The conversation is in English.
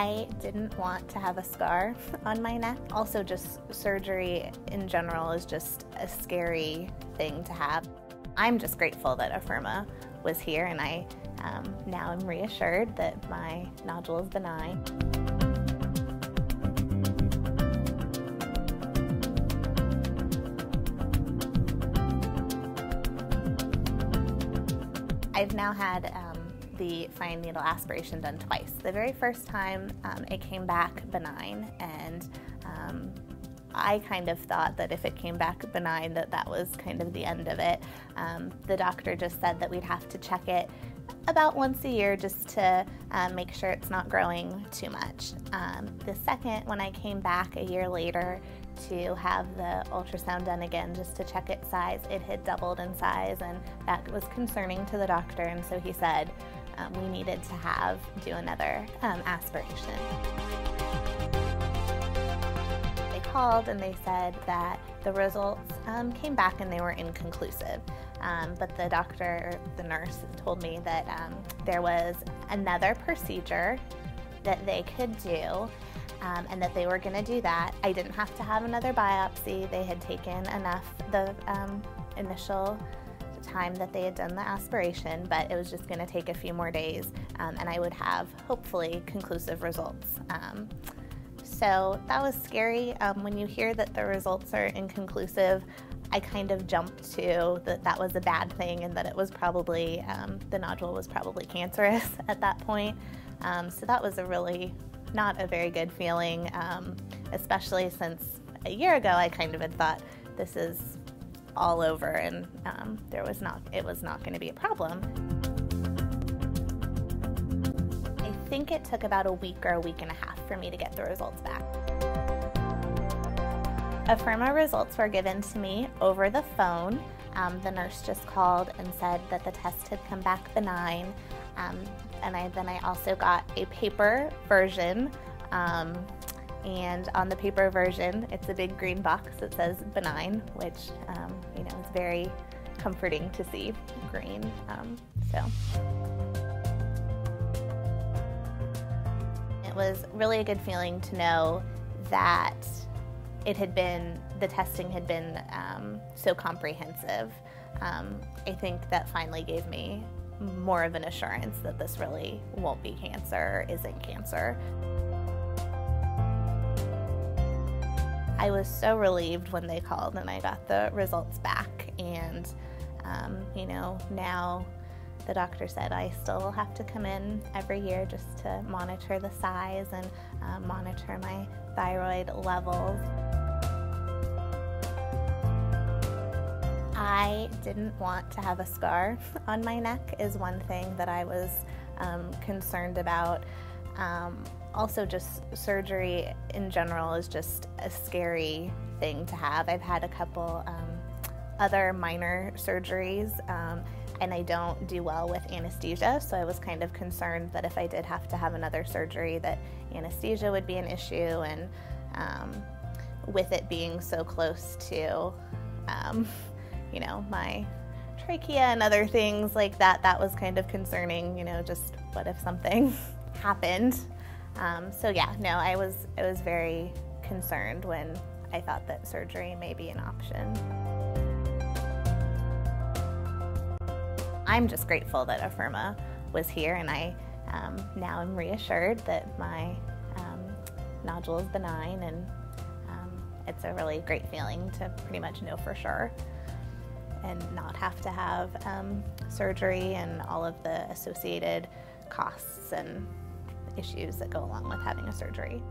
I didn't want to have a scar on my neck. Also, just surgery in general is just a scary thing to have. I'm just grateful that Afirma was here, and I now am reassured that my nodule is benign. I've now had the fine needle aspiration done twice. The very first time it came back benign, and I kind of thought that if it came back benign that was kind of the end of it. The doctor just said that we'd have to check it about once a year just to make sure it's not growing too much. The second, when I came back a year later to have the ultrasound done again just to check its size, it had doubled in size, and that was concerning to the doctor, and so he said we needed to do another aspiration. They called and they said that the results came back and they were inconclusive. But the doctor, the nurse, told me that there was another procedure that they could do, and that they were going to do that. I didn't have to have another biopsy. They had taken enough the initial time that they had done the aspiration, but it was just going to take a few more days, and I would have, hopefully, conclusive results. So that was scary. When you hear that the results are inconclusive, I kind of jumped to that was a bad thing, and that it was probably, the nodule was probably cancerous at that point. So that was not a very good feeling, especially since a year ago I kind of had thought this is all over, and it was not going to be a problem. I think it took about a week or a week and a half for me to get the results back. Afirma results were given to me over the phone. The nurse just called and said that the test had come back benign, and then I also got a paper version, and on the paper version it's a big green box that says benign, which is very comforting to see green. It was really a good feeling to know that the testing had been so comprehensive. I think that finally gave me more of an assurance that this really won't be cancer, isn't cancer. I was so relieved when they called and I got the results back, and now the doctor said I still have to come in every year just to monitor the size and monitor my thyroid levels. I didn't want to have a scar on my neck is one thing that I was concerned about. Also, just surgery in general is just a scary thing to have. I've had a couple other minor surgeries, and I don't do well with anesthesia, so I was kind of concerned that if I did have to have another surgery that anesthesia would be an issue, and with it being so close to my trachea and other things like that, that was kind of concerning, just what if something happened. I was very concerned when I thought that surgery may be an option. I'm just grateful that Afirma was here, and I now am reassured that my nodule is benign, and it's a really great feeling to pretty much know for sure and not have to have surgery and all of the associated costs and issues that go along with having a surgery.